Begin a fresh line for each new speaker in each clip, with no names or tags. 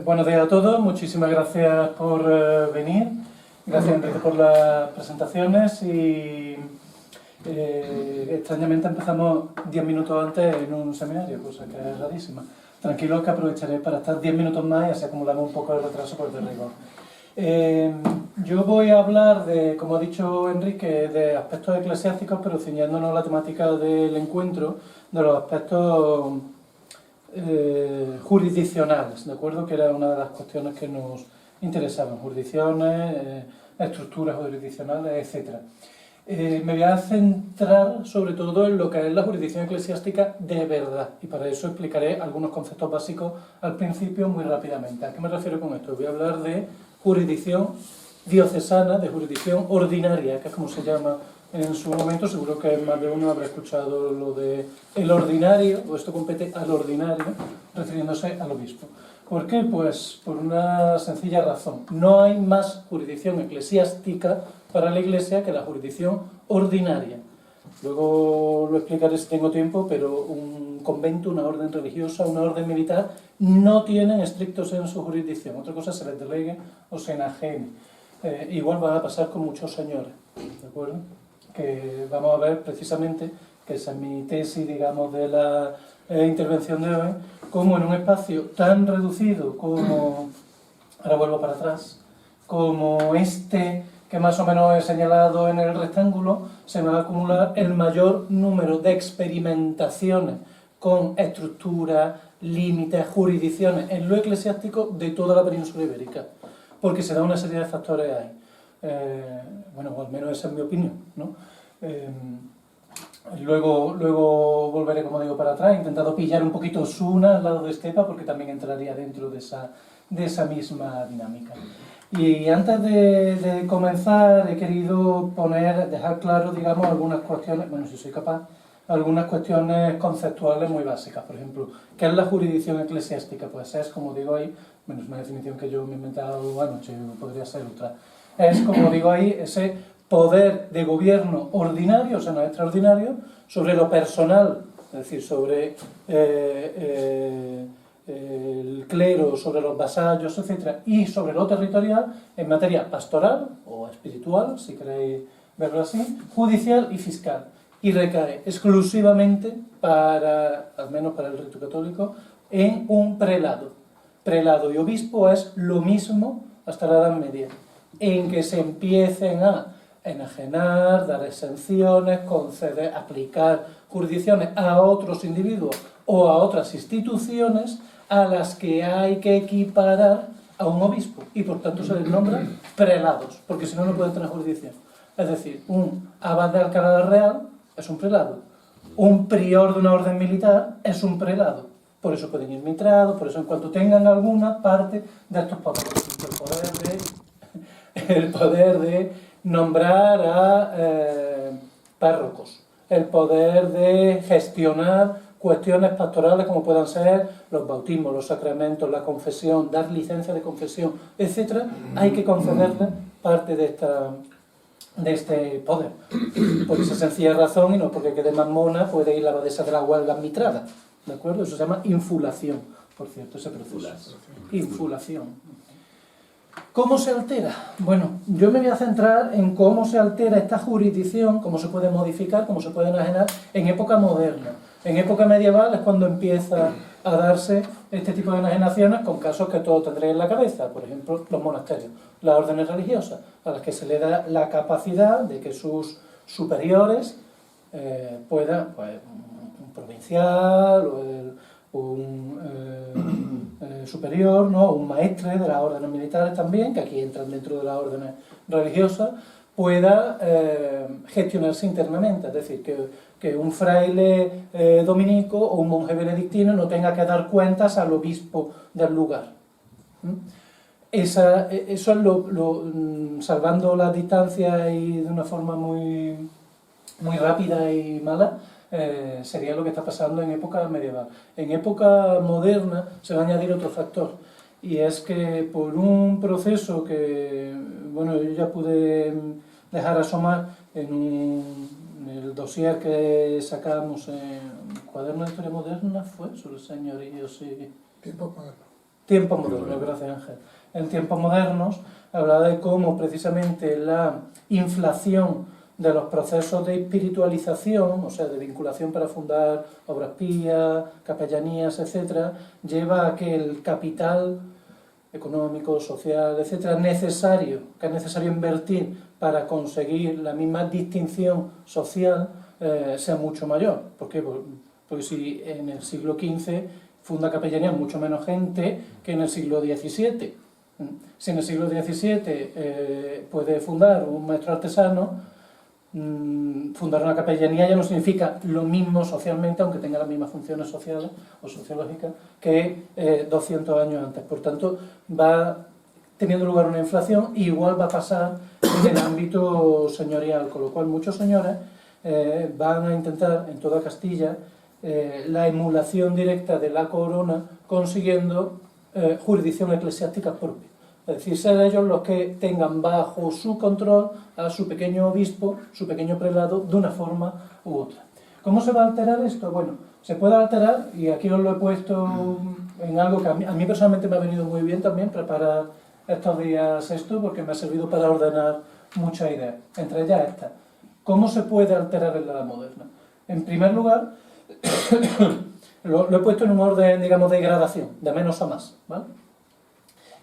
Buenos días a todos, muchísimas gracias por venir, gracias Enrique por las presentaciones y extrañamente empezamos 10 minutos antes en un seminario, cosa que es rarísima. Tranquilos que aprovecharé para estar 10 minutos más y así acumulamos un poco de retraso por el rigor. Yo voy a hablar de, como ha dicho Enrique, de aspectos eclesiásticos, pero ciñéndonos a la temática del encuentro, de los aspectos jurisdiccionales, ¿de acuerdo? Que era una de las cuestiones que nos interesaban, jurisdicciones, estructuras jurisdiccionales, etc. Me voy a centrar sobre todo en lo que es la jurisdicción eclesiástica de verdad, y para eso explicaré algunos conceptos básicos al principio muy rápidamente. ¿A qué me refiero con esto? Voy a hablar de jurisdicción diocesana, de jurisdicción ordinaria, que es como se llama en su momento. Seguro que más de uno habrá escuchado lo de el ordinario, o esto compete al ordinario, refiriéndose al obispo. ¿Por qué? Pues por una sencilla razón. No hay más jurisdicción eclesiástica para la Iglesia que la jurisdicción ordinaria. Luego lo explicaré si tengo tiempo, pero un convento, una orden religiosa, una orden militar, no tienen estricto sensu jurisdicción. Otra cosa se les delegue o se enajene. Igual va a pasar con muchos señores, ¿de acuerdo? Que vamos a ver precisamente, que esa es mi tesis, digamos, de la intervención de hoy, como en un espacio tan reducido como, ahora vuelvo para atrás, como este que más o menos he señalado en el rectángulo, se va a acumular el mayor número de experimentaciones con estructuras, límites, jurisdicciones en lo eclesiástico de toda la península ibérica, porque se da una serie de factores ahí. Bueno, o al menos esa es mi opinión, ¿no? Luego volveré, como digo, para atrás. He intentado pillar un poquito Osuna al lado de Estepa, porque también entraría dentro de esa misma dinámica. Y antes de comenzar, he querido dejar claro, digamos, algunas cuestiones, bueno, si soy capaz, algunas cuestiones conceptuales muy básicas. Por ejemplo, ¿qué es la jurisdicción eclesiástica? Pues es, como digo ahí, bueno, es una definición que yo me he inventado anoche, podría ser otra. Es, como digo ahí, ese poder de gobierno ordinario, o sea, no extraordinario, sobre lo personal, es decir, sobre el clero, sobre los vasallos, etc., y sobre lo territorial en materia pastoral o espiritual, si queréis verlo así, judicial y fiscal. Y recae exclusivamente, al menos para el rito católico, en un prelado. Prelado y obispo es lo mismo hasta la Edad Media, en que se empiecen a enajenar, dar exenciones, conceder, aplicar jurisdicciones a otros individuos o a otras instituciones a las que hay que equiparar a un obispo, y por tanto se les nombra prelados, porque si no, no pueden tener jurisdicción. Es decir, un abad de Alcalá Real es un prelado, un prior de una orden militar es un prelado, por eso pueden ir mitrados, por eso en cuanto tengan alguna parte de estos poderes, el poder de nombrar a párrocos, el poder de gestionar cuestiones pastorales como puedan ser los bautismos, los sacramentos, la confesión, dar licencia de confesión, etc., hay que concederle parte de este poder. Por esa sencilla razón, y no porque quede más mona, puede ir la abadesa de la Huelga mitrada, ¿de acuerdo? Eso se llama infulación, por cierto, ese proceso. Infulación. ¿Cómo se altera? Bueno, yo me voy a centrar en cómo se altera esta jurisdicción, cómo se puede modificar, cómo se puede enajenar en época moderna. En época medieval es cuando empieza a darse este tipo de enajenaciones, con casos que todos tendréis en la cabeza, por ejemplo, los monasterios, las órdenes religiosas, a las que se le da la capacidad de que sus superiores puedan, pues, un provincial o un superior, ¿no? Un maestre de las órdenes militares también, que aquí entran dentro de las órdenes religiosas, pueda gestionarse internamente, es decir, que un fraile dominico o un monje benedictino no tenga que dar cuentas al obispo del lugar. Eso es salvando las distancias y de una forma muy rápida y mala, sería lo que está pasando en época medieval. En época moderna se va a añadir otro factor, y es que por un proceso que, bueno, yo ya pude dejar asomar en el dossier que sacamos en Cuaderno de Historia Moderna, fue sobre señoríos y...
Tiempo moderno.
Tiempos modernos, gracias Ángel. En tiempos modernos hablaba de cómo precisamente la inflación de los procesos de espiritualización, o sea, de vinculación para fundar obras pías, capellanías, etcétera, lleva a que el capital económico, social, etcétera, que es necesario invertir para conseguir la misma distinción social, sea mucho mayor. ¿Por qué? Porque si en el siglo XV funda capellanías mucho menos gente que en el siglo XVII. Si en el siglo XVII puede fundar un maestro artesano, fundar una capellanía ya no significa lo mismo socialmente, aunque tenga las mismas funciones sociales o sociológicas, que 200 años antes. Por tanto, va teniendo lugar una inflación y igual va a pasar en el ámbito señorial, con lo cual muchos señores van a intentar en toda Castilla la emulación directa de la corona, consiguiendo jurisdicción eclesiástica propia. Es decir, ser ellos los que tengan bajo su control a su pequeño obispo, su pequeño prelado, de una forma u otra. ¿Cómo se va a alterar esto? Bueno, se puede alterar, y aquí os lo he puesto en algo que a mí personalmente me ha venido muy bien también preparar estos días esto, porque me ha servido para ordenar muchas ideas. Entre ellas esta. ¿Cómo se puede alterar en la edad moderna? En primer lugar, lo he puesto en un orden, digamos, de gradación, de menos a más, ¿vale?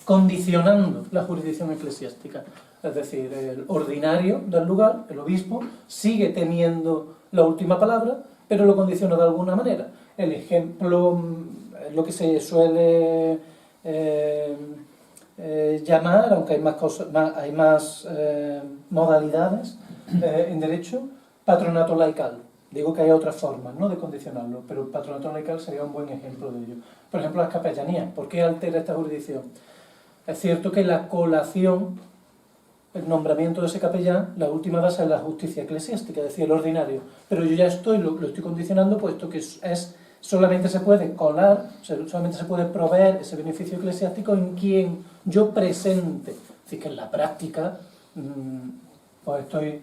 Condicionando la jurisdicción eclesiástica. Es decir, el ordinario del lugar, el obispo, sigue teniendo la última palabra, pero lo condiciona de alguna manera. El ejemplo, lo que se suele llamar, aunque hay más, hay más modalidades en derecho, patronato laical. Digo que hay otras formas, ¿no?, de condicionarlo, pero el patronato laical sería un buen ejemplo de ello. Por ejemplo, las capellanías. ¿Por qué altera esta jurisdicción? Es cierto que la colación, el nombramiento de ese capellán, la última base es la justicia eclesiástica, es decir, el ordinario. Pero yo ya lo estoy condicionando, puesto que solamente se puede colar, solamente se puede proveer ese beneficio eclesiástico en quien yo presente. Es decir, que en la práctica pues estoy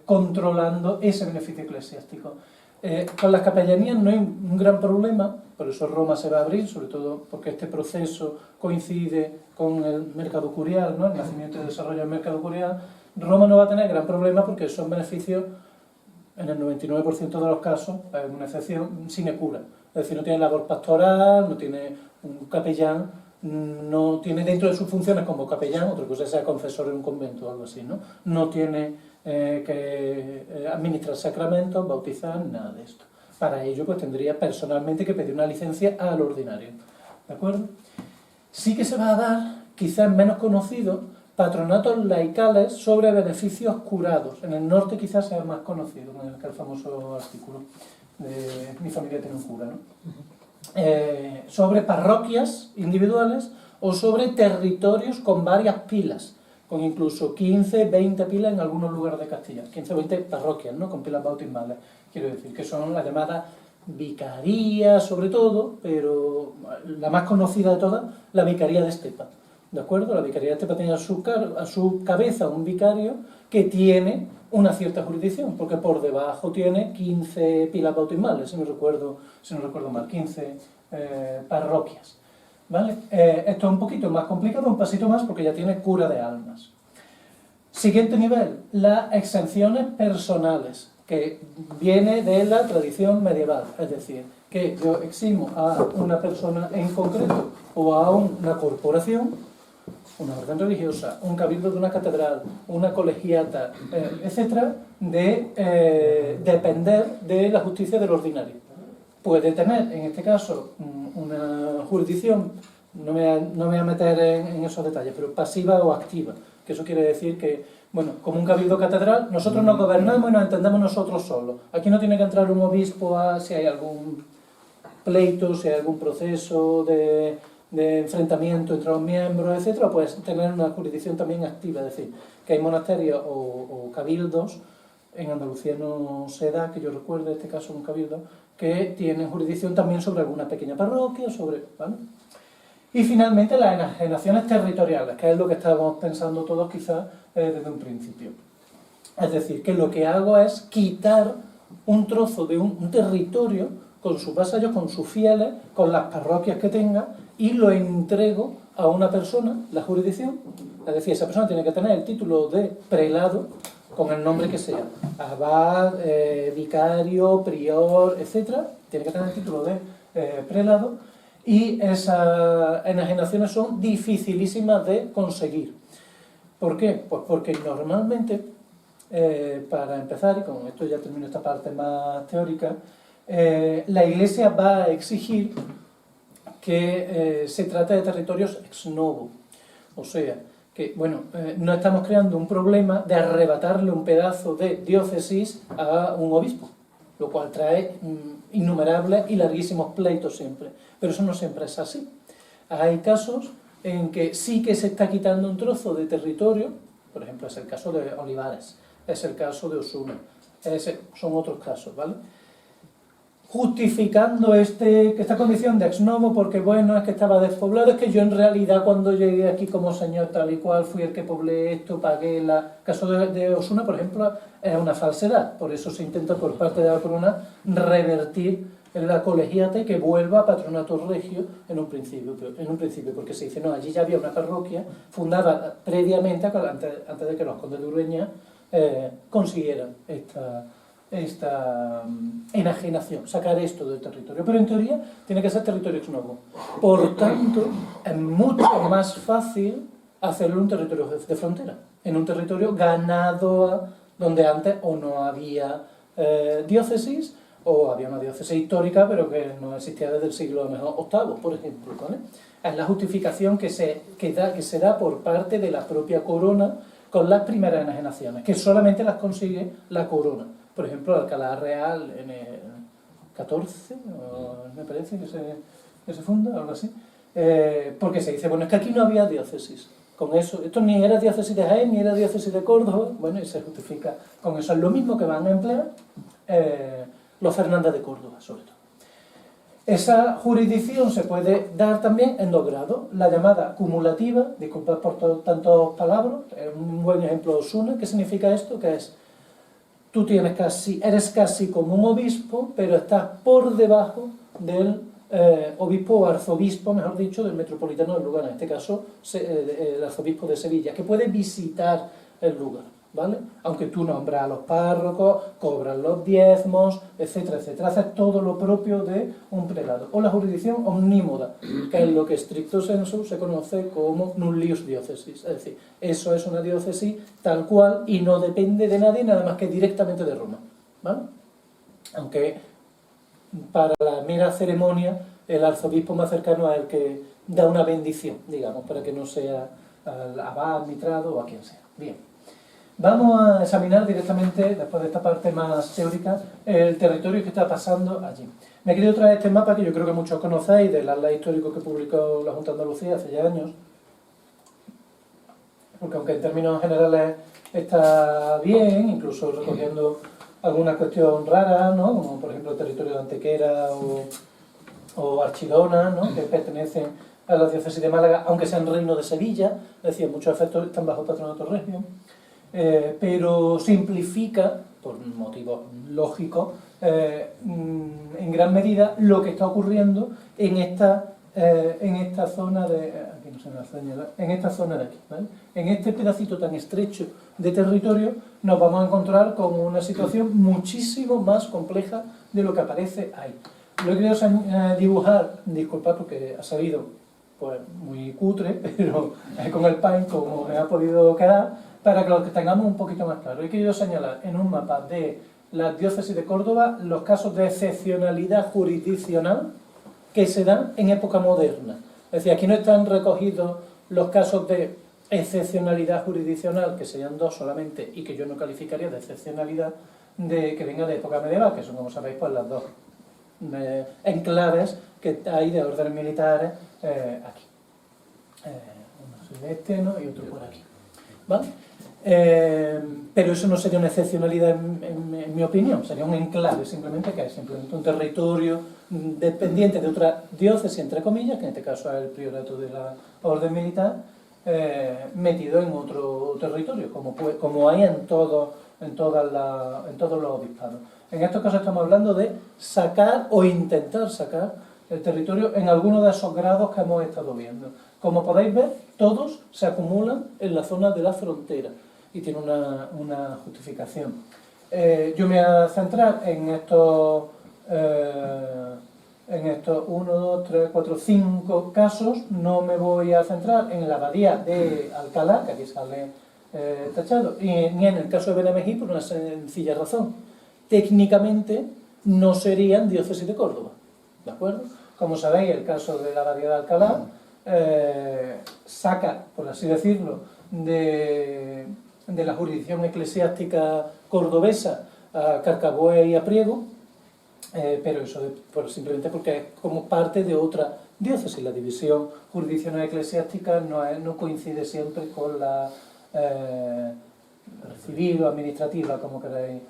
controlando ese beneficio eclesiástico. Con las capellanías no hay un gran problema, por eso Roma se va a abrir, sobre todo porque este proceso coincide con el mercado curial, ¿no?, el nacimiento y desarrollo del mercado curial. Roma no va a tener gran problema porque son beneficios, en el 99% de los casos, es una excepción, sine cura. Es decir, no tiene labor pastoral, no tiene un capellán, no tiene dentro de sus funciones como capellán, otra cosa sea confesor en un convento o algo así, ¿no? No tiene que administrar sacramentos, bautizar, nada de esto. Para ello, pues tendría personalmente que pedir una licencia al ordinario. ¿De acuerdo? Sí que se va a dar, quizás menos conocido, patronatos laicales sobre beneficios curados. En el norte quizás sea más conocido, con el famoso artículo de Mi familia tiene un cura, ¿no? Sobre parroquias individuales o sobre territorios con varias pilas, con incluso 15, 20 pilas en algunos lugares de Castilla, 15 o 20 parroquias, ¿no?, con pilas bautismales, quiero decir, que son las llamadas vicarías sobre todo, pero la más conocida de todas, la vicaría de Estepa, ¿de acuerdo? La vicaría de Estepa tiene a su cabeza un vicario que tiene una cierta jurisdicción, porque por debajo tiene 15 pilas bautismales, si no recuerdo mal, 15 parroquias. ¿Vale? Esto es un poquito más complicado, un pasito más, porque ya tiene cura de almas. Siguiente nivel, las exenciones personales, que viene de la tradición medieval, es decir, que yo eximo a una persona en concreto o a una corporación, una orden religiosa, un cabildo de una catedral, una colegiata, etcétera, de depender de la justicia del ordinario. Puede tener, en este caso, una jurisdicción, no me voy a meter en esos detalles, pero pasiva o activa, que eso quiere decir que, bueno, como un cabildo catedral, nosotros nos gobernamos y nos entendemos nosotros solos. Aquí no tiene que entrar un obispo si hay algún pleito, si hay algún proceso de enfrentamiento entre los miembros, etcétera, pues tener una jurisdicción también activa, es decir, que hay monasterios o cabildos, en Andalucía no se da, que yo recuerde este caso un cabildo, que tienen jurisdicción también sobre alguna pequeña parroquia, ¿vale? Y finalmente las enajenaciones territoriales, que es lo que estábamos pensando todos quizás desde un principio. Es decir, que lo que hago es quitar un trozo de un territorio con sus vasallos, con sus fieles, con las parroquias que tenga, y lo entrego a una persona, la jurisdicción, es decir, esa persona tiene que tener el título de prelado con el nombre que sea, abad, vicario, prior, etcétera, tiene que tener el título de prelado, y esas enajenaciones son dificilísimas de conseguir. ¿Por qué? Pues porque normalmente, para empezar, y con esto ya termino esta parte más teórica, la Iglesia va a exigir que se trate de territorios ex novo, o sea, que bueno, no estamos creando un problema de arrebatarle un pedazo de diócesis a un obispo, lo cual trae innumerables y larguísimos pleitos siempre, pero eso no siempre es así. Hay casos en que sí que se está quitando un trozo de territorio, por ejemplo, es el caso de Olivares, es el caso de Osuna, son otros casos, ¿vale? Justificando esta condición de ex novo porque, bueno, es que estaba despoblado, es que yo en realidad cuando llegué aquí como señor tal y cual fui el que poblé esto, pagué el caso de Osuna, por ejemplo, es una falsedad, por eso se intenta por parte de la corona revertir la colegiata y que vuelva a patronato regio en un principio, porque se dice, no, allí ya había una parroquia fundada previamente, antes de que los condes de Ureña consiguieran esta enajenación, sacar esto del territorio, pero en teoría tiene que ser territorio ex novo. Por tanto, es mucho más fácil hacerlo en un territorio de frontera, en un territorio ganado donde antes o no había diócesis, o había una diócesis histórica pero que no existía desde el siglo a lo mejor VIII, por ejemplo, ¿vale? Es la justificación que se da por parte de la propia corona con las primeras enajenaciones, que solamente las consigue la corona. Por ejemplo, Alcalá Real en el 14, me parece que se funda, algo así, porque se dice, bueno, es que aquí no había diócesis. Con eso, esto ni era diócesis de Jaén, ni era diócesis de Córdoba, bueno, y se justifica con eso. Es lo mismo que van a emplear los Fernández de Córdoba, sobre todo. Esa jurisdicción se puede dar también en dos grados, la llamada cumulativa, disculpad por tantos palabras, es un buen ejemplo Osuna. ¿Qué significa esto? Que es, tú eres casi como un obispo, pero estás por debajo del obispo o arzobispo, mejor dicho, del metropolitano del lugar, en este caso el arzobispo de Sevilla, que puede visitar el lugar, ¿vale? Aunque tú nombras a los párrocos, cobras los diezmos, etcétera, etcétera, haces todo lo propio de un prelado. O la jurisdicción omnímoda, que en lo que estricto sensu se conoce como nullius diocesis, es decir, eso es una diócesis tal cual y no depende de nadie nada más que directamente de Roma, ¿vale? Aunque para la mera ceremonia el arzobispo más cercano es el que da una bendición, digamos, para que no sea al abad, mitrado o a quien sea. Bien. Vamos a examinar directamente, después de esta parte más teórica, el territorio que está pasando allí. Me he querido traer este mapa que yo creo que muchos conocéis, del atlas histórico que publicó la Junta de Andalucía hace ya años, porque aunque en términos generales está bien, incluso recogiendo alguna cuestión rara, ¿no? Como por ejemplo el territorio de Antequera o Archidona, ¿no? Que pertenecen a la diócesis de Málaga, aunque sean reino de Sevilla, es decir, muchos efectos están bajo patronato regio. Pero simplifica, por motivos lógicos, en gran medida lo que está ocurriendo en esta zona de aquí no se me va a señalar, en esta zona de aquí, ¿vale? En este pedacito tan estrecho de territorio nos vamos a encontrar con una situación muchísimo más compleja de lo que aparece ahí. Lo he querido dibujar, disculpad porque ha salido pues muy cutre, pero con el paint como me ha podido quedar, para que lo tengamos un poquito más claro. He querido señalar en un mapa de la diócesis de Córdoba los casos de excepcionalidad jurisdiccional que se dan en época moderna. Es decir, aquí no están recogidos los casos de excepcionalidad jurisdiccional, que serían dos solamente, y que yo no calificaría de excepcionalidad que venga de época medieval, que son, como sabéis, pues las dos enclaves que hay de órdenes militares aquí. Uno es este, ¿no? Y otro por aquí. ¿Vale? Pero eso no sería una excepcionalidad en mi opinión, sería un enclave simplemente, que es simplemente un territorio dependiente de otra diócesis, entre comillas, que en este caso es el priorato de la orden militar, metido en otro territorio, como hay en todos los obispados. En estos casos estamos hablando de sacar o intentar sacar el territorio en alguno de esos grados que hemos estado viendo. Como podéis ver, todos se acumulan en la zona de la frontera y tiene una justificación. Yo me voy a centrar en estos 1, 2, 3, 4, 5 casos. No me voy a centrar en la abadía de Alcalá, que aquí sale tachado, ni en el caso de Benamejí, por una sencilla razón. Técnicamente no serían diócesis de Córdoba, ¿de acuerdo? Como sabéis, el caso de la abadía de Alcalá saca, por así decirlo, de la jurisdicción eclesiástica cordobesa a Carcabué y a Priego, pero eso simplemente porque es como parte de otra diócesis. La división jurisdiccional eclesiástica no coincide siempre con la civil o administrativa, como queráis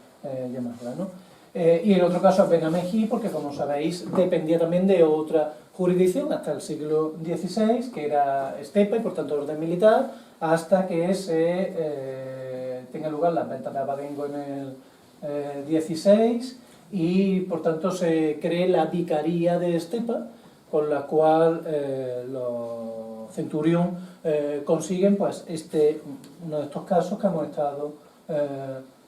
llamarla, ¿no? Y el otro caso es Benamejí, porque como sabéis dependía también de otra jurisdicción hasta el siglo XVI, que era estepa y por tanto orden militar, hasta que se tenga lugar las ventas de Abadengo en el XVI y por tanto se cree la vicaría de estepa, con la cual los centurión consiguen pues uno de estos casos que hemos estado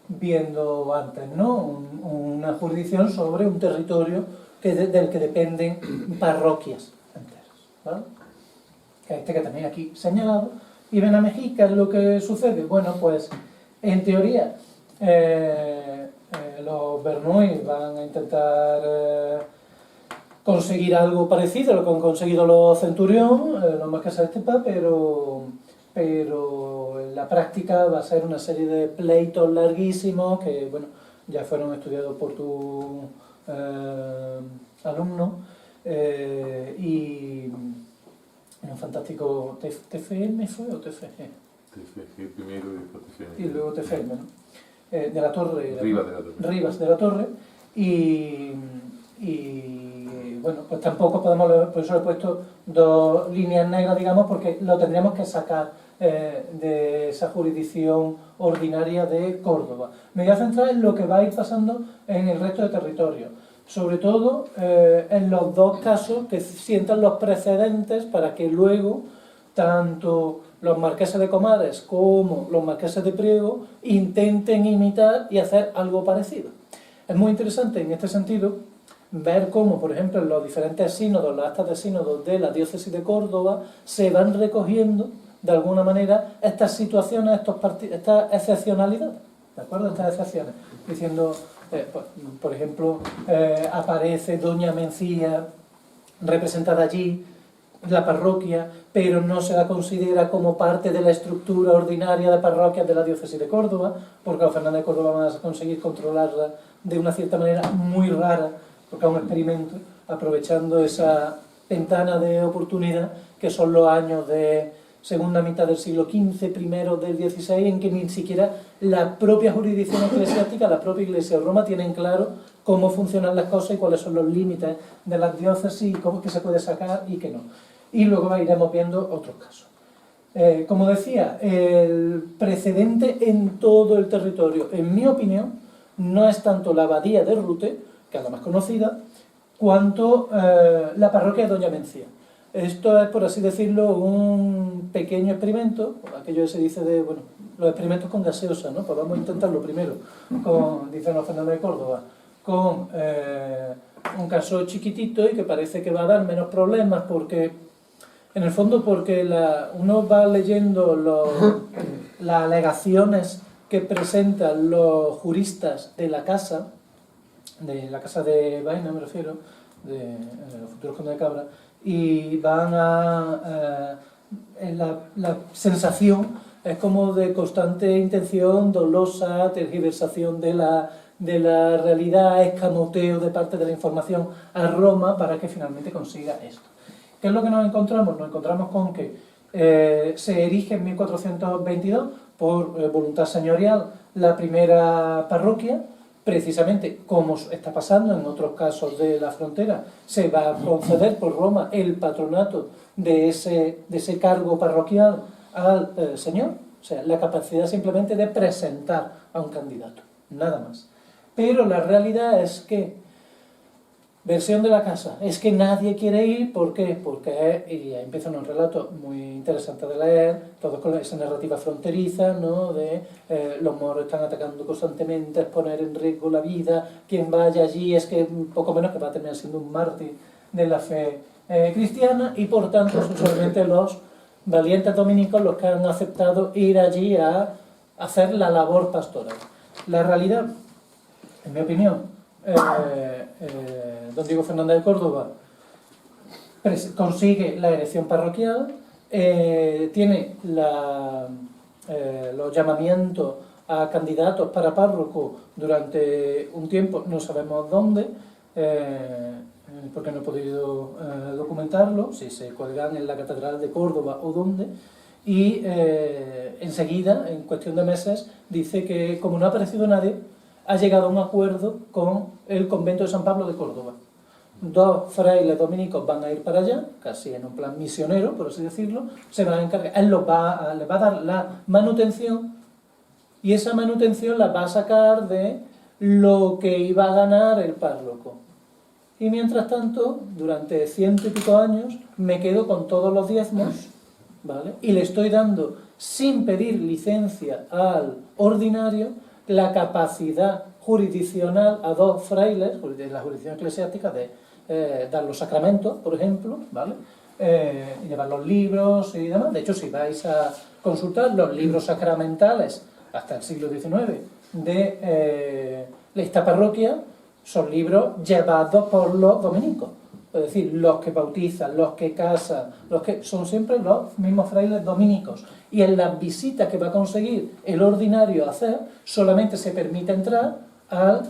viendo antes, ¿no? Una jurisdicción sobre un territorio del que dependen parroquias enteras, ¿vale? Que también aquí señalado. Y Benamejí, ¿qué es lo que sucede? Bueno, pues en teoría los Bernoulli van a intentar conseguir algo parecido a lo que han conseguido los Centurión, los Marqueses de Estepa, pero en la práctica va a ser una serie de pleitos larguísimos que, bueno, ya fueron estudiados por tu alumno y en un fantástico TFM fue o TFG.
TFG primero y después TFM.
Y luego TFM, ¿no? De la Torre.
Rivas
de la Torre. Y bueno, pues tampoco podemos, por eso he puesto dos líneas negras, digamos, porque lo tendríamos que sacar de esa jurisdicción ordinaria de Córdoba. Me voy a centrar en lo que va a ir pasando en el resto de territorios, sobre todo en los dos casos que sientan los precedentes para que luego tanto los marqueses de Comares como los marqueses de Priego intenten imitar y hacer algo parecido. Es muy interesante en este sentido ver cómo, por ejemplo, en los diferentes sínodos, las actas de sínodos de la diócesis de Córdoba, se van recogiendo de alguna manera estas situaciones, estas excepcionalidades, ¿de acuerdo? Estas excepciones, diciendo, por ejemplo, aparece Doña Mencía representada allí, la parroquia, pero no se la considera como parte de la estructura ordinaria de parroquias de la diócesis de Córdoba, porque los Fernández de Córdoba van a conseguir controlarla de una cierta manera muy rara, porque es un experimento, aprovechando esa ventana de oportunidad que son los años de segunda mitad del siglo XV, primero del XVI, en que ni siquiera la propia jurisdicción eclesiástica, la propia Iglesia de Roma, tienen claro cómo funcionan las cosas y cuáles son los límites de las diócesis, cómo que se puede sacar y qué no. Y luego iremos viendo otros casos. Como decía, el precedente en todo el territorio, en mi opinión, no es tanto la abadía de Rute, que es la más conocida, cuanto la parroquia de Doña Mencía. Esto es, por así decirlo, un pequeño experimento, aquello que se dice de, bueno, los experimentos con gaseosa, ¿no? Pues vamos a intentarlo primero, dicen los Fernández de Córdoba, con un caso chiquitito y que parece que va a dar menos problemas porque, en el fondo, porque uno va leyendo las alegaciones que presentan los juristas de la casa de Baena, me refiero, de los futuros condes de Cabra, y van la sensación es como de constante intención dolosa, tergiversación de la realidad, escamoteo de parte de la información a Roma para que finalmente consiga esto. ¿Qué es lo que nos encontramos? Nos encontramos con que se erige en 1422 por voluntad señorial la primera parroquia. Precisamente, como está pasando en otros casos de la frontera, se va a conceder por Roma el patronato de ese cargo parroquial al señor, o sea, la capacidad simplemente de presentar a un candidato, nada más. Pero la realidad es que Versión de la casa. Es que nadie quiere ir, ¿por qué? Porque y ahí empieza un relato muy interesante de leer, todo con esa narrativa fronteriza, ¿no? De los moros están atacando constantemente, es poner en riesgo la vida, quien vaya allí es que poco menos que va a terminar siendo un mártir de la fe cristiana, y por tanto son solamente los valientes dominicos los que han aceptado ir allí a hacer la labor pastoral. La realidad, en mi opinión, don Diego Fernández de Córdoba consigue la elección parroquial, tiene los llamamientos a candidatos para párroco durante un tiempo, no sabemos dónde, porque no he podido documentarlo, si se cuelgan en la Catedral de Córdoba o dónde, y enseguida, en cuestión de meses, dice que como no ha aparecido nadie, ha llegado a un acuerdo con el convento de San Pablo de Córdoba. 2 frailes dominicos van a ir para allá, casi en un plan misionero, por así decirlo, se van a encargar, él les va a dar la manutención, y esa manutención la va a sacar de lo que iba a ganar el párroco. Y mientras tanto, durante 100 y pico años, me quedo con todos los diezmos, ¿vale? Y le estoy dando, sin pedir licencia al ordinario, la capacidad jurisdiccional a 2 frailes, la jurisdicción eclesiástica, de dar los sacramentos, por ejemplo, ¿vale? Y llevar los libros y demás. De hecho, si vais a consultar los libros sacramentales hasta el siglo XIX de esta parroquia, son libros llevados por los dominicos. Es decir, los que bautizan, los que casan, son siempre los mismos frailes dominicos. Y en las visitas que va a conseguir el ordinario hacer, solamente se permite entrar al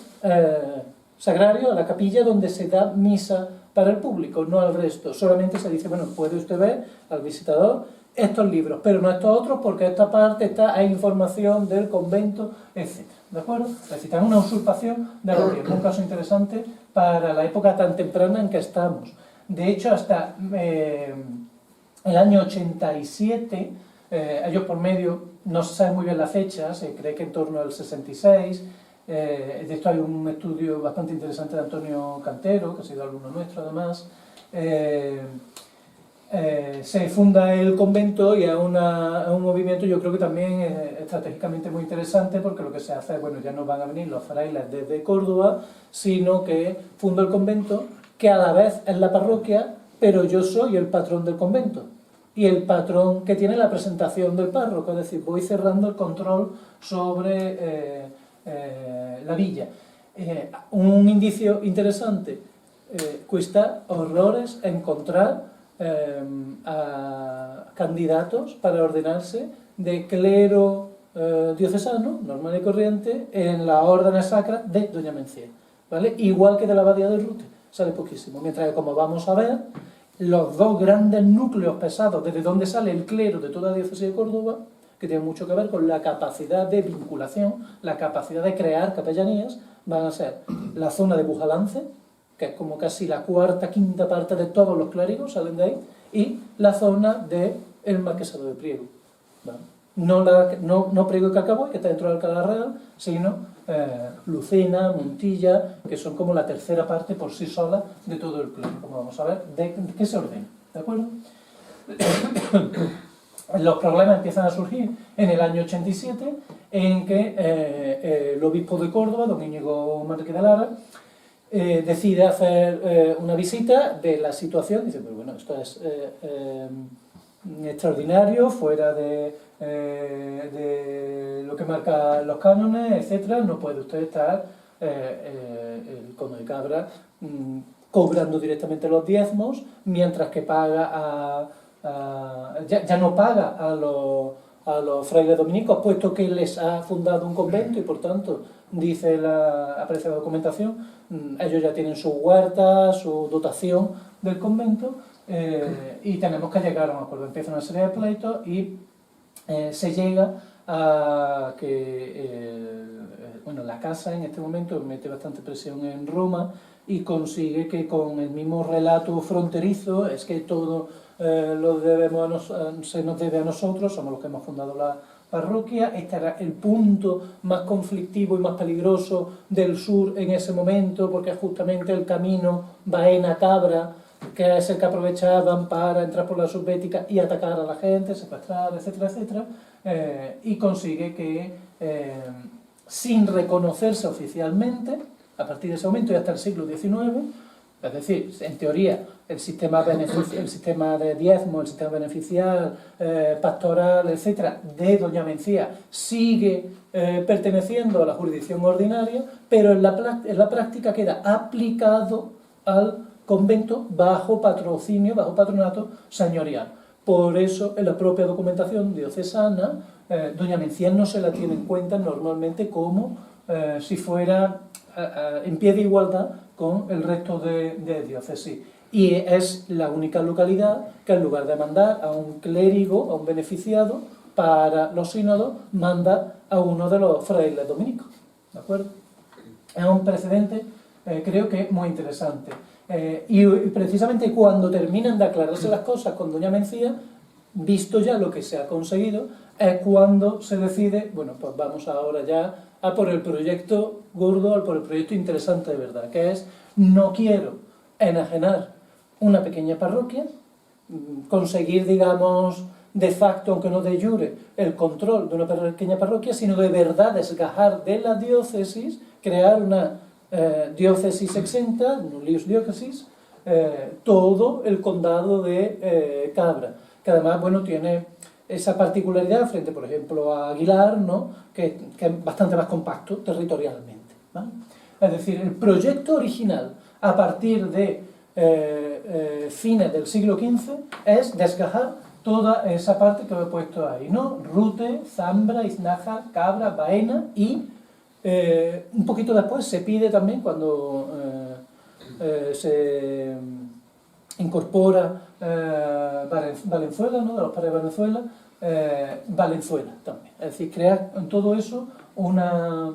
sagrario, a la capilla donde se da misa para el público, no al resto. Solamente se dice, bueno, puede usted ver al visitador estos libros, pero no estos otros, porque esta parte hay información del convento, etc. ¿De acuerdo? Es decir, es una usurpación de la autoridad. Un caso interesante para la época tan temprana en que estamos. De hecho, hasta el año 87, ellos por medio, no se sabe muy bien la fecha, se cree que en torno al 66, de esto hay un estudio bastante interesante de Antonio Cantero, que ha sido alumno nuestro además. Se funda el convento y es un movimiento, yo creo que también estratégicamente muy interesante, porque lo que se hace es, bueno, ya no van a venir los frailes desde Córdoba, sino que funda el convento, que a la vez es la parroquia, pero yo soy el patrón del convento, y el patrón que tiene la presentación del párroco, es decir, voy cerrando el control sobre la villa. Un indicio interesante, cuesta horrores encontrar a candidatos para ordenarse de clero diocesano, normal y corriente, en la órdenes sacras de Doña Mencía, ¿vale? Igual que de la abadía de Rute, sale poquísimo, mientras que, como vamos a ver, los 2 grandes núcleos pesados desde donde sale el clero de toda la diócesis de Córdoba, que tiene mucho que ver con la capacidad de vinculación, la capacidad de crear capellanías, van a ser la zona de Bujalance, que es como casi la 4ª, 5ª parte de todos los clérigos, salen de ahí, y la zona del Marquesado de Priego, ¿vale? No Priego y Cacaboy, que está dentro de Alcalá Real, sino Lucena, Montilla, que son como la 3ª parte por sí sola de todo el clero, como vamos a ver, de qué se ordena, ¿de acuerdo? Los problemas empiezan a surgir en el año 87, en que el obispo de Córdoba, don Íñigo Manrique de Lara, decide hacer una visita de la situación. Dice, pues bueno, esto es extraordinario, fuera de lo que marca los cánones, etcétera. No puede usted estar, el conde de Cabra, cobrando directamente los diezmos, mientras que paga ya no paga a los frailes dominicos, puesto que les ha fundado un convento, y por tanto, dice la apreciada documentación, ellos ya tienen su huerta, su dotación del convento, y tenemos que llegar a un acuerdo. Empieza una serie de pleitos y se llega a que bueno, la casa en este momento mete bastante presión en Roma y consigue que, con el mismo relato fronterizo, es que todo se nos debe a nosotros, somos los que hemos fundado parroquia. Este era el punto más conflictivo y más peligroso del sur en ese momento, porque es justamente el camino Baena-Cabra, que es el que aprovechaban para entrar por la subbética y atacar a la gente, secuestrar, etcétera, etcétera, y consigue que, sin reconocerse oficialmente, a partir de ese momento y hasta el siglo XIX, es decir, en teoría, el sistema de diezmo, el sistema beneficial, pastoral, etcétera, de Doña Mencía sigue perteneciendo a la jurisdicción ordinaria, pero en la práctica queda aplicado al convento bajo patrocinio, bajo patronato señorial. Por eso, en la propia documentación diocesana, Doña Mencía no se la tiene en cuenta normalmente como si fuera en pie de igualdad con el resto de diócesis. Y es la única localidad que, en lugar de mandar a un clérigo, a un beneficiado, para los sínodos, manda a uno de los frailes dominicos. ¿De acuerdo? Es un precedente, creo que muy interesante. Y precisamente cuando terminan de aclararse las cosas con Doña Mencía, visto ya lo que se ha conseguido, es cuando se decide, bueno, pues vamos ahora ya a por el proyecto gordo, a por el proyecto interesante de verdad, que es, no quiero enajenar una pequeña parroquia, conseguir, digamos, de facto, aunque no de jure, el control de una pequeña parroquia, sino de verdad desgajar de la diócesis, crear una diócesis exenta, nullius diócesis, todo el condado de Cabra, que además, bueno, tiene esa particularidad frente, por ejemplo, a Aguilar, ¿no? que es bastante más compacto territorialmente, ¿vale? Es decir, el proyecto original, a partir de fines del siglo XV, es desgajar toda esa parte que os he puesto ahí, ¿no? Rute, Zambra, Iznájar, Cabra, Baena y un poquito después se pide también, cuando se incorpora Valenzuela, ¿no? De los padres de Valenzuela, Valenzuela también. Es decir, crear en todo eso una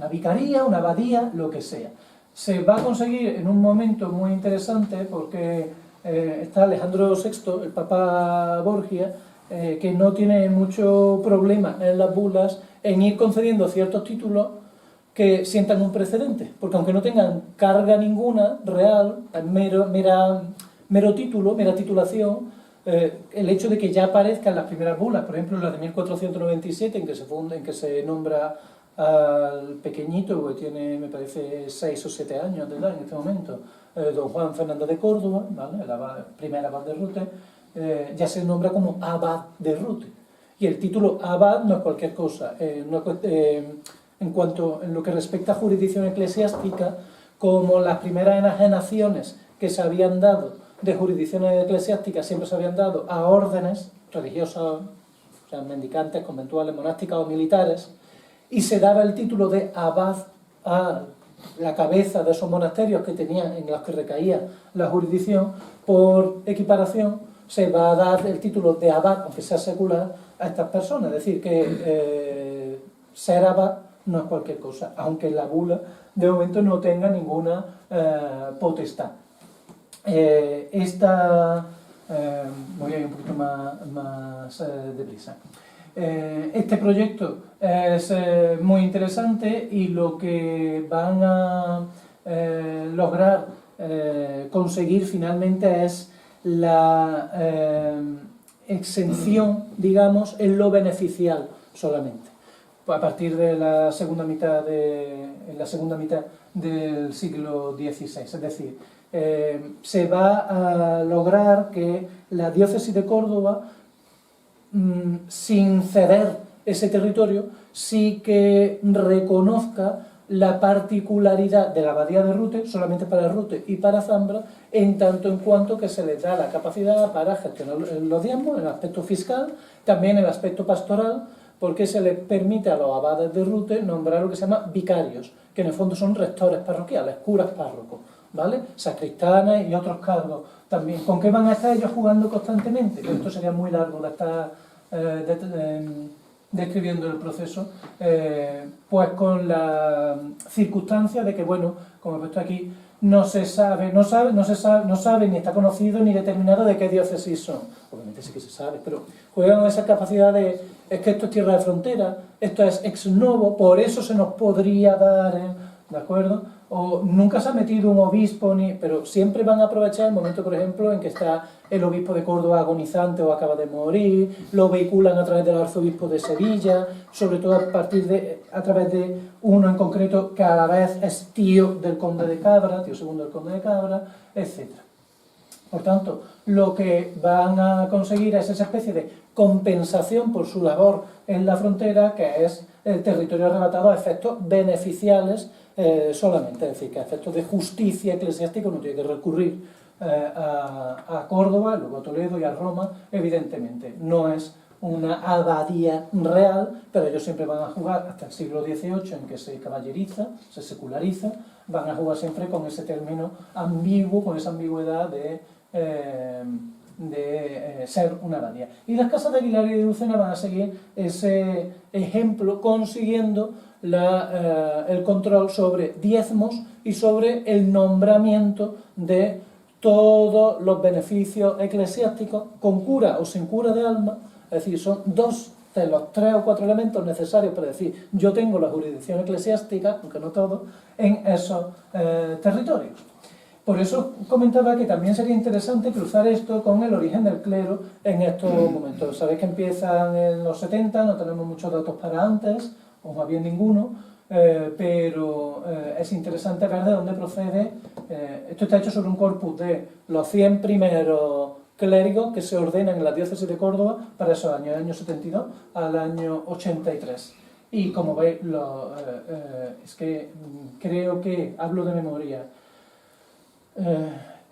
vicaría, una abadía, lo que sea. Se va a conseguir en un momento muy interesante porque está Alejandro VI, el Papa Borgia, que no tiene mucho problema en las bulas en ir concediendo ciertos títulos que sientan un precedente, porque aunque no tengan carga ninguna real, es mero título, mera titulación, el hecho de que ya aparezcan las primeras bulas, por ejemplo la de 1497, en que se nombra al pequeñito, que tiene, me parece, 6 o 7 años de edad en este momento, don Juan Fernández de Córdoba, ¿vale? El primer abad de Rute, ya se nombra como abad de Rute. Y el título abad no es cualquier cosa. En lo que respecta a jurisdicción eclesiástica, como las primeras enajenaciones que se habían dado de jurisdicciones eclesiásticas siempre se habían dado a órdenes religiosas, o sea, mendicantes, conventuales, monásticas o militares, y se daba el título de abad a la cabeza de esos monasterios que tenían, en los que recaía la jurisdicción, por equiparación se va a dar el título de abad, aunque sea secular, a estas personas. Es decir, que ser abad no es cualquier cosa, aunque la bula de momento no tenga ninguna potestad. Voy a ir un poquito más deprisa. Este proyecto es muy interesante y lo que van a lograr conseguir finalmente es la exención, digamos, en lo beneficial solamente, a partir de la segunda mitad del siglo XVI. Es decir, se va a lograr que la diócesis de Córdoba, sin ceder ese territorio, sí que reconozca la particularidad de la abadía de Rute, solamente para Rute y para Zambra, en tanto en cuanto que se les da la capacidad para gestionar los diezmos, en el aspecto fiscal, también en el aspecto pastoral, porque se les permite a los abades de Rute nombrar lo que se llama vicarios, que en el fondo son rectores parroquiales, curas párrocos, ¿vale? Sacristanes y otros cargos también. ¿Con qué van a estar ellos jugando constantemente? Esto sería muy largo de estar describiendo el proceso, pues con la circunstancia de que, bueno, como he puesto aquí, no sabe ni está conocido ni determinado de qué diócesis son. Obviamente sí que se sabe, pero juegan esa capacidad de es que esto es tierra de frontera, esto es ex novo, por eso se nos podría dar, ¿de acuerdo? O nunca se ha metido un obispo, pero siempre van a aprovechar el momento, por ejemplo, en que está el obispo de Córdoba agonizante o acaba de morir, lo vehiculan a través del arzobispo de Sevilla, sobre todo a través de uno en concreto que a la vez es tío del conde de Cabra, tío segundo del conde de Cabra, etc. Por tanto, lo que van a conseguir es esa especie de compensación por su labor en la frontera, que es el territorio arrebatado a efectos beneficiales solamente, es decir, que a efectos de justicia eclesiástica uno tiene que recurrir a Córdoba, luego a Toledo y a Roma, evidentemente. No es una abadía real, pero ellos siempre van a jugar hasta el siglo XVIII, en que se caballeriza, se seculariza, van a jugar siempre con ese término ambiguo, con esa ambigüedad de ser una abadía. Y las casas de Aguilar y de Lucena van a seguir ese ejemplo, consiguiendo el control sobre diezmos y sobre el nombramiento de todos los beneficios eclesiásticos, con cura o sin cura de alma. Es decir, son dos de los 3 o 4 elementos necesarios para decir yo tengo la jurisdicción eclesiástica, aunque no todo, en esos territorios. Por eso comentaba que también sería interesante cruzar esto con el origen del clero en estos momentos. Sabéis que empiezan en los 70, no tenemos muchos datos para antes, o más bien ninguno, pero es interesante ver de dónde procede. Esto está hecho sobre un corpus de los 100 primeros clérigos que se ordenan en la diócesis de Córdoba para esos años, el año 72 al año 83. Y como veis, es que creo que hablo de memoria.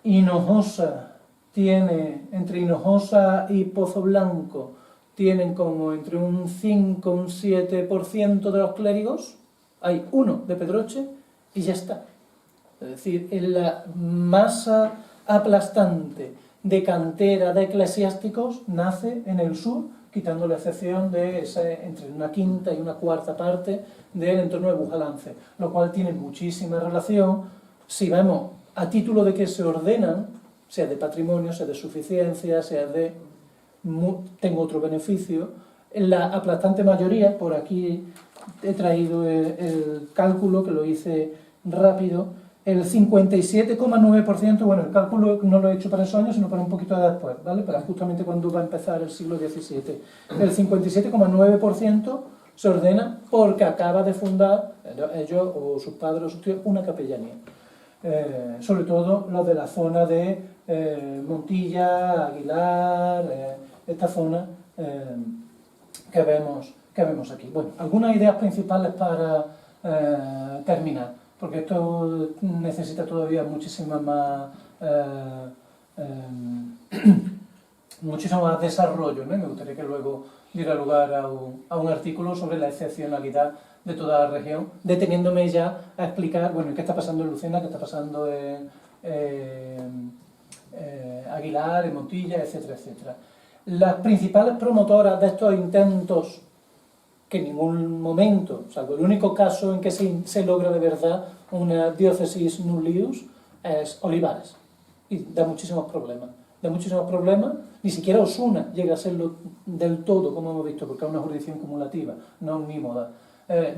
Hinojosa tiene, entre Hinojosa y Pozo Blanco, tienen como entre un 5 un 7% de los clérigos, hay uno de Pedroche y ya está. Es decir, en la masa aplastante de cantera de eclesiásticos nace en el sur, quitando la excepción de entre una quinta y una cuarta parte del entorno de Bujalance, lo cual tiene muchísima relación, si vemos a título de que se ordenan, sea de patrimonio, sea de suficiencia, sea de tengo otro beneficio, en la aplastante mayoría, por aquí he traído el cálculo que lo hice rápido, el 57,9%, bueno, el cálculo no lo he hecho para esos años, sino para un poquito después, ¿vale? Para justamente cuando va a empezar el siglo XVII. El 57,9% se ordena porque acaba de fundar, ellos o sus padres o sus tíos, una capellanía. Sobre todo los de la zona de Montilla, Aguilar, esta zona que vemos aquí. Bueno, algunas ideas principales para terminar, porque esto necesita todavía muchísimo más desarrollo, ¿no? Me gustaría que luego diera lugar a un artículo sobre la excepcionalidad de toda la región, deteniéndome ya a explicar, bueno, qué está pasando en Lucena, qué está pasando en Aguilar, en Montilla, etcétera, etcétera. Las principales promotoras de estos intentos, que en ningún momento, salvo el único caso en que se logra de verdad una diócesis nullius, es Olivares. Y da muchísimos problemas. Da muchísimos problemas, ni siquiera Osuna llega a serlo del todo, como hemos visto, porque es una jurisdicción cumulativa, no omnímoda.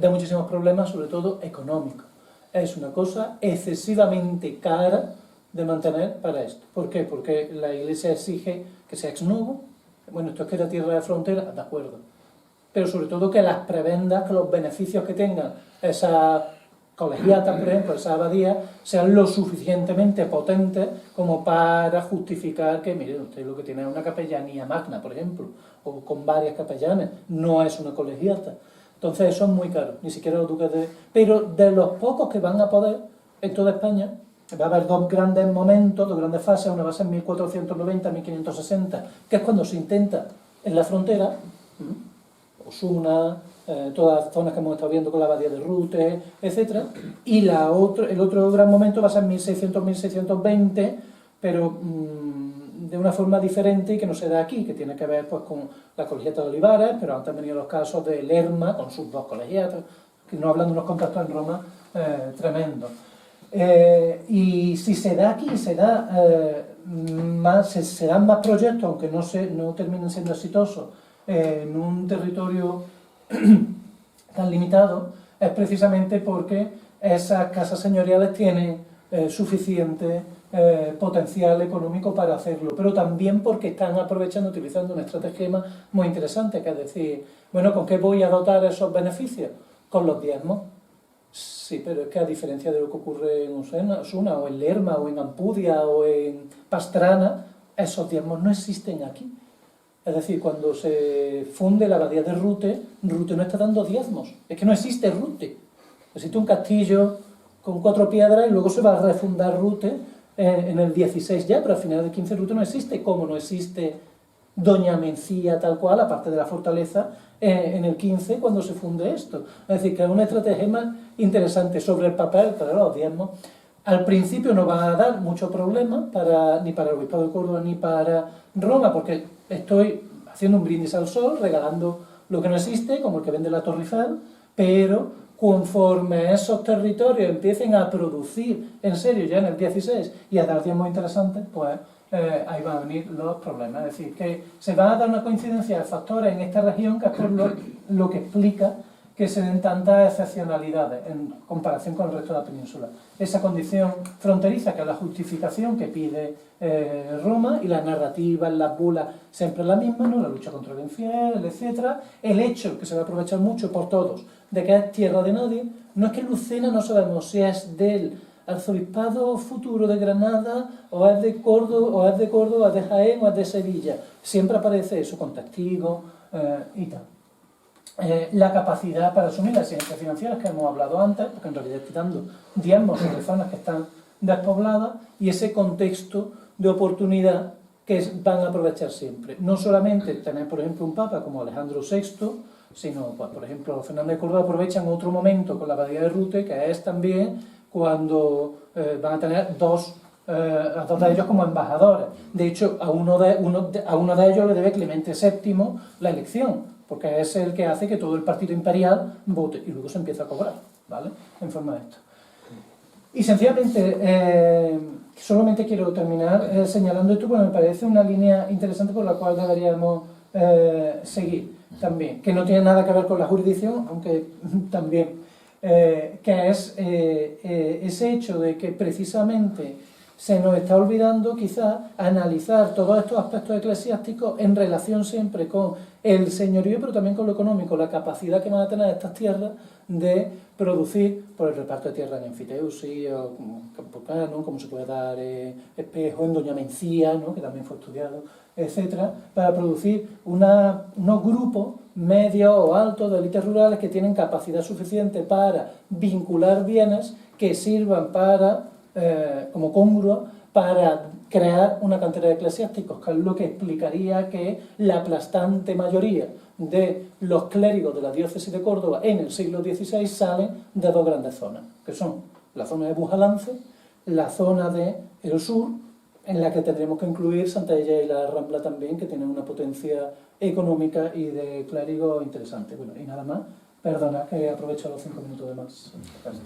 Da muchísimos problemas, sobre todo económicos. Es una cosa excesivamente cara de mantener para esto. ¿Por qué? Porque la Iglesia exige que sea ex novo. Bueno, esto es que era tierra de frontera, de acuerdo. Pero sobre todo que las prebendas, que los beneficios que tengan esas colegiatas, por ejemplo, esas abadías, sean lo suficientemente potentes como para justificar que, miren, usted lo que tiene es una capellanía magna, por ejemplo, o con varias capellanes, no es una colegiata. Entonces eso es muy caro, ni siquiera los duques de... Pero de los pocos que van a poder en toda España, va a haber dos grandes momentos, dos grandes fases, una va a ser en 1490-1560, que es cuando se intenta en la frontera, Osuna, todas las zonas que hemos estado viendo con la abadía de Rute, etc. Y el otro gran momento va a ser 1600-1620, pero de una forma diferente y que no se da aquí, que tiene que ver pues, con la colegiata de Olivares, pero han venido los casos de Lerma, con sus dos colegiatas, que no hablan de unos contactos en Roma tremendos. Y si se da aquí, se dan más proyectos, aunque no terminen siendo exitosos, en un territorio tan limitado es precisamente porque esas casas señoriales tienen suficiente potencial económico para hacerlo, pero también porque están aprovechando, utilizando un estratagema muy interesante, que es decir, bueno, ¿con qué voy a dotar esos beneficios? Con los diezmos. Sí, pero es que a diferencia de lo que ocurre en Osuna, o en Lerma, o en Ampudia, o en Pastrana, esos diezmos no existen aquí. Es decir, cuando se funde la abadía de Rute, Rute no está dando diezmos. Es que no existe Rute. Existe un castillo con 4 piedras y luego se va a refundar Rute en el 16 ya, pero al final del 15 Rute no existe, como no existe Doña Mencía tal cual, aparte de la fortaleza, en el 15 cuando se funde esto. Es decir, que es una estratagema interesante sobre el papel, para los diezmos. Al principio no van a dar mucho problema ni para el Obispado de Córdoba ni para Roma, porque estoy haciendo un brindis al sol, regalando lo que no existe, como el que vende la Torre Eiffel, pero conforme esos territorios empiecen a producir en serio ya en el 16 y a dar diezmos interesantes, pues ahí van a venir los problemas. Es decir, que se van a dar una coincidencia de factores en esta región que es por lo que explica que se den tantas excepcionalidades en comparación con el resto de la península. Esa condición fronteriza, que es la justificación que pide Roma, y la narrativa, las bulas, siempre la misma, ¿no? La lucha contra el infiel, etc. El hecho, que se va a aprovechar mucho por todos, de que es tierra de nadie. No es que Lucena no sabemos si es del arzobispado futuro de Granada, o es de Córdoba, o es de Jaén, o es de Sevilla. Siempre aparece eso, con testigos y tal. La capacidad para asumir las exigencias financieras que hemos hablado antes, porque en realidad estoy dando diezmos de zonas que están despobladas, y ese contexto de oportunidad que van a aprovechar siempre. No solamente tener, por ejemplo, un papa como Alejandro VI, sino, pues, por ejemplo, Fernando de Córdoba aprovecha en otro momento con la abadía de Rute, que es también cuando van a tener a dos de ellos como embajadores. De hecho, a uno de ellos le debe Clemente VII la elección, porque es el que hace que todo el partido imperial vote, y luego se empieza a cobrar, ¿vale?, en forma de esto. Y sencillamente, solamente quiero terminar señalando esto, porque me parece una línea interesante por la cual deberíamos seguir también, que no tiene nada que ver con la jurisdicción, aunque también, que es ese hecho de que precisamente se nos está olvidando quizá analizar todos estos aspectos eclesiásticos en relación siempre con el señorío, pero también con lo económico, la capacidad que van a tener estas tierras de producir por el reparto de tierra en enfiteusis, o Campocano, como se puede dar Espejo, en Doña Mencía, ¿no?, que también fue estudiado, etcétera, para producir unos grupos medios o altos de élites rurales que tienen capacidad suficiente para vincular bienes que sirvan como congruo para crear una cantera de eclesiásticos, que es lo que explicaría que la aplastante mayoría de los clérigos de la diócesis de Córdoba en el siglo XVI salen de dos grandes zonas, que son la zona de Bujalance, la zona del sur, en la que tendremos que incluir Santalla y la Rambla también, que tienen una potencia económica y de clérigos interesante. Bueno, y nada más. Perdona que he aprovechado los 5 minutos de más. Gracias.